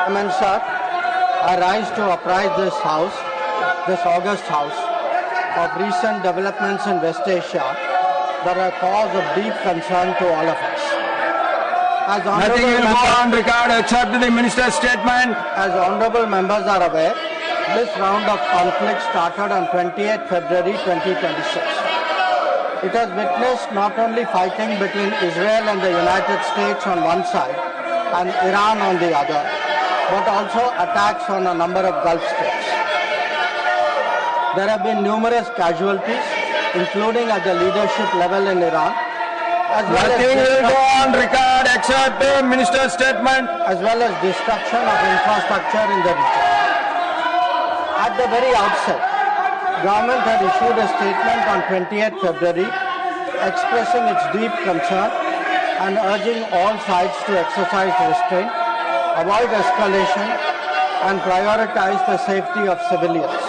Chairman sir, I rise to apprise this August House, of recent developments in West Asia that are cause of deep concern to all of us. Nothing will go on record except the minister's statement. As honorable members are aware, this round of conflict started on 28 February 2026. It has witnessed not only fighting between Israel and the United States on one side and Iran on the other, but also attacks on a number of Gulf states. There have been numerous casualties, including at the leadership level in Iran. Nothing will go on record except the minister's statement. As well as destruction of infrastructure in the region. At the very outset, government had issued a statement on 28 February expressing its deep concern and urging all sides to exercise restraint, avoid escalation, and prioritize the safety of civilians.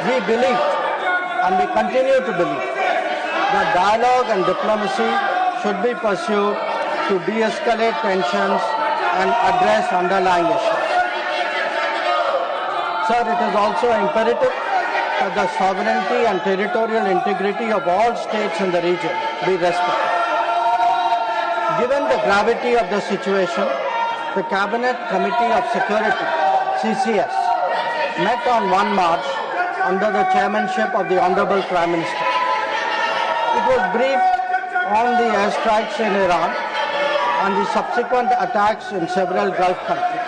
We believe, and we continue to believe, that dialogue and diplomacy should be pursued to de-escalate tensions and address underlying issues. Sir, it is also imperative that the sovereignty and territorial integrity of all states in the region be respected. Given the gravity of the situation, the Cabinet Committee of Security, CCS, met on 1 March under the chairmanship of the Honorable Prime Minister. It was briefed on the airstrikes in Iran and the subsequent attacks in several Gulf countries.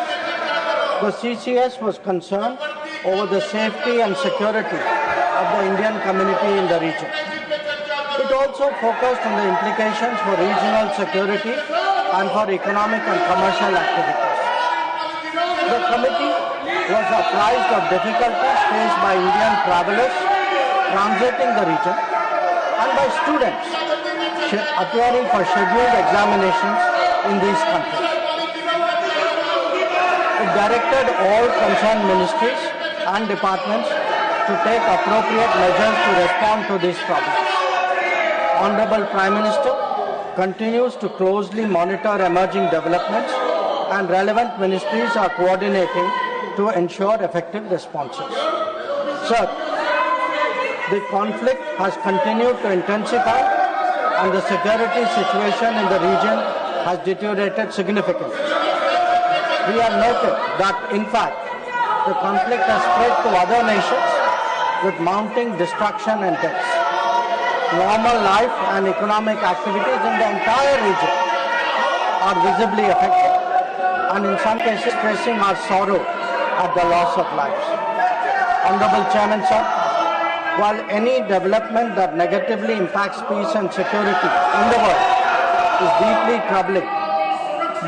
The CCS was concerned over the safety and security of the Indian community in the region. It also focused on the implications for regional security and for economic and commercial activities. The committee was apprised of difficulties faced by Indian travelers transiting the region and by students appearing for scheduled examinations in these countries. It directed all concerned ministries and departments to take appropriate measures to respond to these problems. Honorable Prime Minister continues to closely monitor emerging developments and relevant ministries are coordinating to ensure effective responses. Sir, the conflict has continued to intensify and the security situation in the region has deteriorated significantly. We have noted that, in fact, the conflict has spread to other nations with mounting destruction and deaths. Normal life and economic activities in the entire region are visibly affected and in some cases expressing our sorrow at the loss of lives. Honorable Chairman, sir, while any development that negatively impacts peace and security in the world is deeply troubling,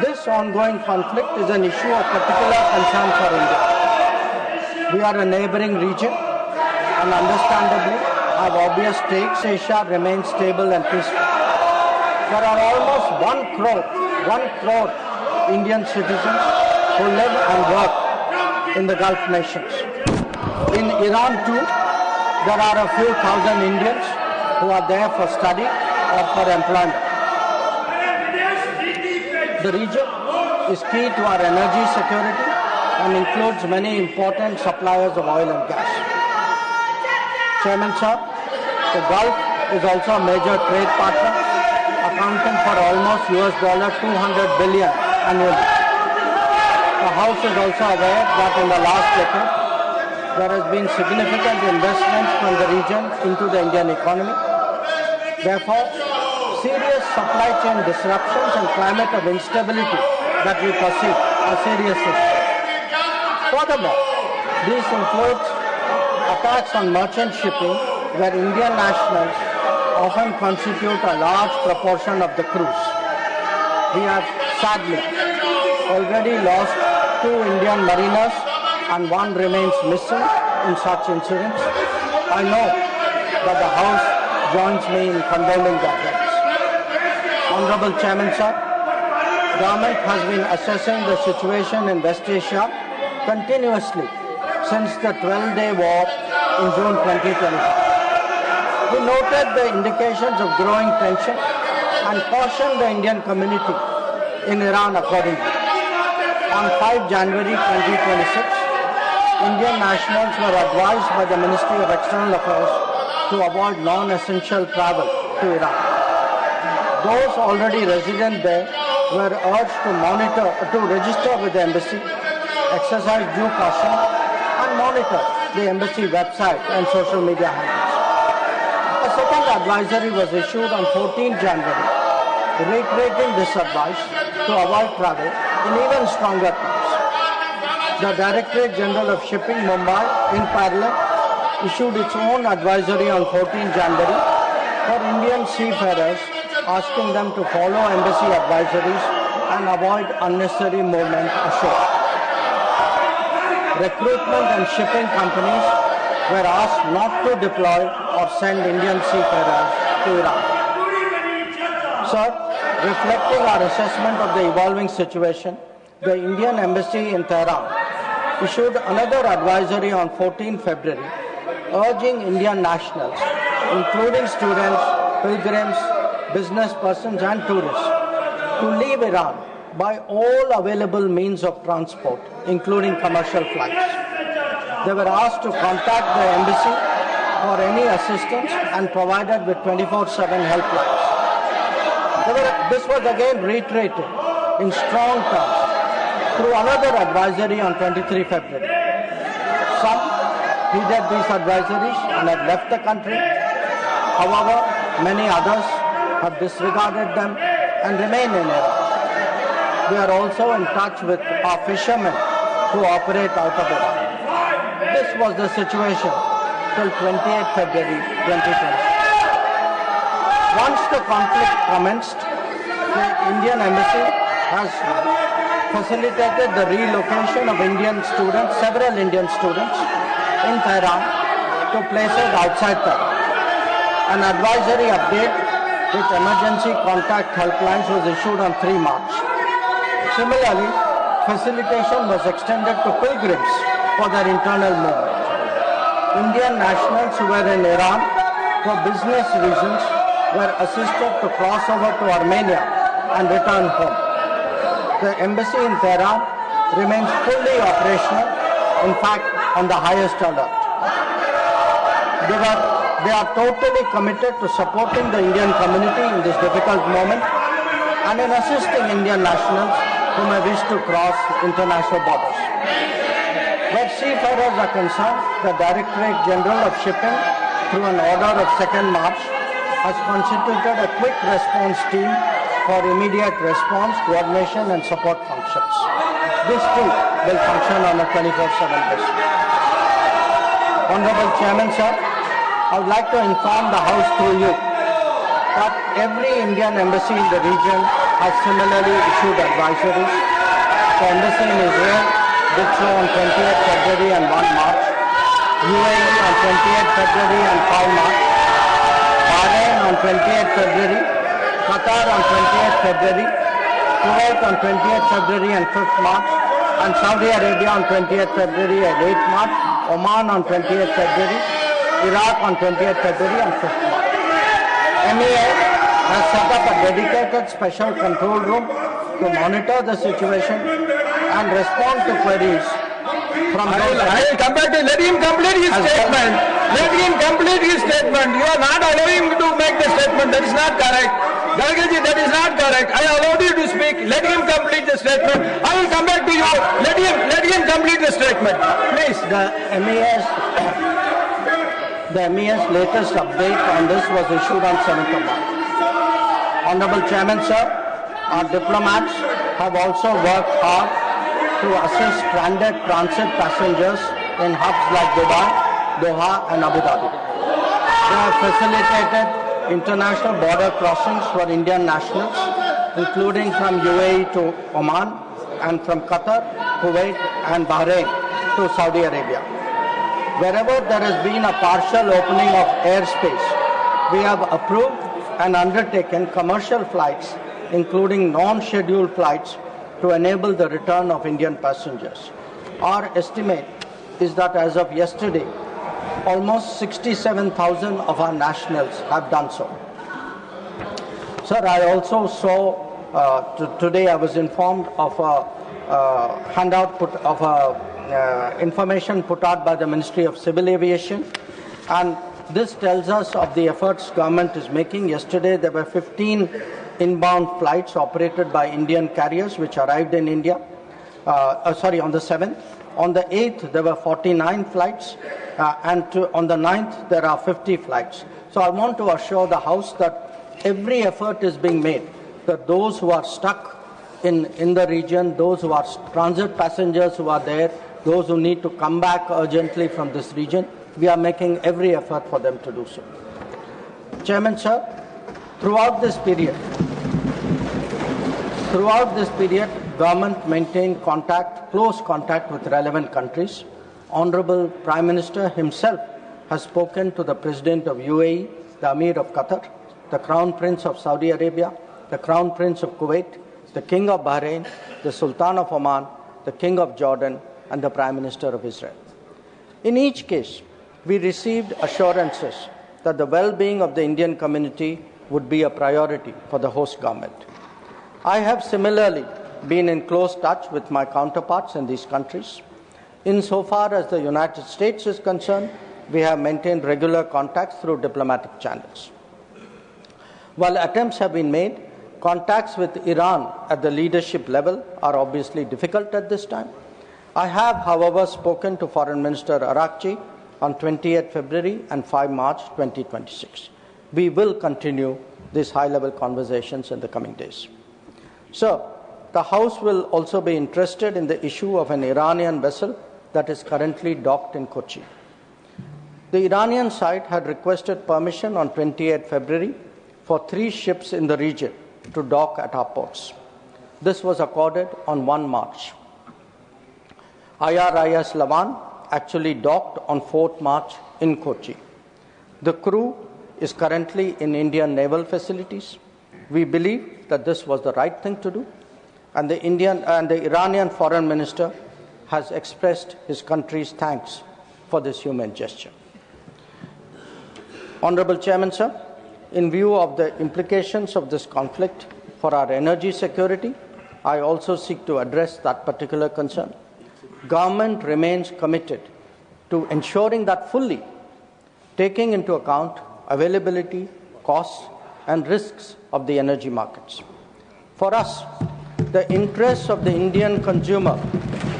this ongoing conflict is an issue of particular concern for India. We are a neighboring region and understandably have obvious stakes. Asia remains stable and peaceful. There are almost 1 crore Indian citizens who live and work in the Gulf nations. In Iran too, there are a few thousand Indians who are there for study or for employment. The region is key to our energy security and includes many important suppliers of oil and gas. Chairman sir, the Gulf is also a major trade partner, accounting for almost $200 billion annually. The House is also aware that in the last decade, there has been significant investments from the region into the Indian economy. Therefore, serious supply chain disruptions and climate of instability that we perceive are serious issues. Furthermore, these include attacks on merchant shipping where Indian nationals often constitute a large proportion of the crews. We have sadly already lost 2 Indian mariners and 1 remains missing in such incidents. I know that the House joins me in condoning their deaths. Honorable Chairman, sir, government has been assessing the situation in West Asia continuously since the 12-day war in June 2025. We noted the indications of growing tension and cautioned the Indian community in Iran accordingly. On 5 January 2026, Indian nationals were advised by the Ministry of External Affairs to avoid non-essential travel to Iran. Those already resident there were urged to register with the embassy, exercise due caution, and monitor the embassy website and social media handles. A second advisory was issued on 14 January, reiterating this advice to avoid travel in even stronger terms. The Directorate General of Shipping, Mumbai, in parallel, issued its own advisory on 14 January for Indian seafarers, asking them to follow embassy advisories and avoid unnecessary movement ashore. Recruitment and shipping companies were asked not to deploy or send Indian seafarers to Iran. Sir, reflecting our assessment of the evolving situation, the Indian Embassy in Tehran issued another advisory on 14 February urging Indian nationals, including students, pilgrims, business persons and tourists, to leave Iran by all available means of transport, including commercial flights. They were asked to contact the embassy for any assistance and provided with 24/7 helplines. This was again reiterated in strong terms through another advisory on 23 February. Some heeded these advisories and have left the country. However, many others have disregarded them and remain in Iran. We are also in touch with our fishermen who operate out of Iran. This was the situation till 28 February 2020. Once the conflict commenced, the Indian Embassy has facilitated the relocation of several Indian students in Tehran to places outside Tehran. An advisory update with emergency contact helplines was issued on 3 March. Similarly, facilitation was extended to pilgrims for their internal movement. Indian nationals who were in Iran for business reasons were assisted to cross over to Armenia and return home. The embassy in Tehran remains fully operational, in fact, on the highest alert. They are totally committed to supporting the Indian community in this difficult moment and in assisting Indian nationals who may wish to cross international borders. Where seafarers are concerned, the Directorate General of Shipping, through an order of 2nd March, has constituted a quick response team for immediate response, coordination and support functions. This too will function on a 24/7 basis. Honorable Chairman, sir, I would like to inform the House through you that every Indian embassy in the region has similarly issued advisories. The embassy in Israel did so on 28 February and 1 March, UAE on 28 February and 5 March, Bahrain on 28 February, Qatar on 28 February, Kuwait on 28 February and 5th March, and Saudi Arabia on 28 February and 8th March, Oman on 28 February, Iraq on 28 February and 5th March. MEA has set up a dedicated special control room to monitor the situation and respond to queries from those. I will come back to let him complete his statement. Let him complete his statement. You are not allowing to make the statement. That is not correct. Galgaji, that is not correct. I allowed you to speak. Let him complete the statement. I will come back to you. Let him complete the statement. Please. The MEA's latest update on this was issued on 7th of March. Honorable Chairman, sir, our diplomats have also worked hard to assist stranded transit passengers in hubs like Dubai, Doha and Abu Dhabi. They have facilitated international border crossings for Indian nationals, including from UAE to Oman and from Qatar, Kuwait and Bahrain to Saudi Arabia. Wherever there has been a partial opening of airspace, we have approved and undertaken commercial flights, including non-scheduled flights, to enable the return of Indian passengers. Our estimate is that as of yesterday, almost 67,000 of our nationals have done so. Sir, I also saw, today I was informed of a handout information put out by the Ministry of Civil Aviation, and this tells us of the efforts government is making. Yesterday there were 15 inbound flights operated by Indian carriers which arrived in India. On the 7th. On the 8th there were 49 flights, and on the 9th there are 50 flights. So I want to assure the House that every effort is being made that those who are stuck in the region, those who are transit passengers who are there, those who need to come back urgently from this region, we are making every effort for them to do so. Chairman, sir, throughout this period, government maintained close contact with relevant countries. Honorable Prime Minister himself has spoken to the President of UAE, the Amir of Qatar, the Crown Prince of Saudi Arabia, the Crown Prince of Kuwait, the King of Bahrain, the Sultan of Oman, the King of Jordan, and the Prime Minister of Israel. In each case, we received assurances that the well-being of the Indian community would be a priority for the host government. I have similarly been in close touch with my counterparts in these countries. Insofar as the United States is concerned, we have maintained regular contacts through diplomatic channels. While attempts have been made, contacts with Iran at the leadership level are obviously difficult at this time. I have, however, spoken to Foreign Minister Arakchi on 28 February and 5 March 2026. We will continue these high-level conversations in the coming days. So, the House will also be interested in the issue of an Iranian vessel that is currently docked in Kochi. The Iranian side had requested permission on 28 February for 3 ships in the region to dock at our ports. This was accorded on 1 March. IRIS Lavan actually docked on 4th March in Kochi. The crew is currently in Indian naval facilities. We believe that this was the right thing to do, and the Iranian foreign minister has expressed his country's thanks for this human gesture. Honorable Chairman, sir, in view of the implications of this conflict for our energy security, I also seek to address that particular concern. Government remains committed to ensuring that fully taking into account availability, costs, and risks of the energy markets. For us, the interests of the Indian consumer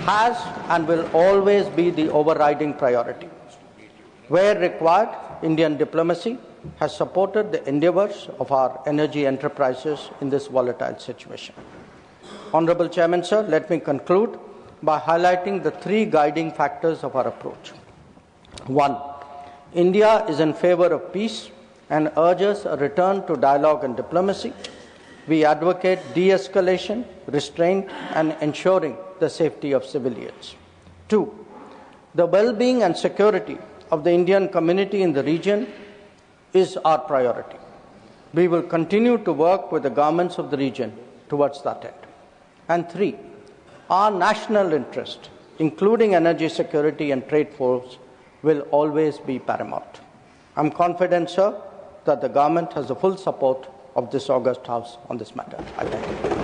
has and will always be the overriding priority. Where required, Indian diplomacy has supported the endeavours of our energy enterprises in this volatile situation. Honourable Chairman, sir, let me conclude by highlighting the 3 guiding factors of our approach. 1. India is in favour of peace and urges a return to dialogue and diplomacy. We advocate de-escalation, restraint, and ensuring the safety of civilians. 2. The well-being and security of the Indian community in the region is our priority. We will continue to work with the governments of the region towards that end. And 3. Our national interest, including energy security and trade flows, will always be paramount. I am confident, sir, that the government has the full support of this august House on this matter. I thank you.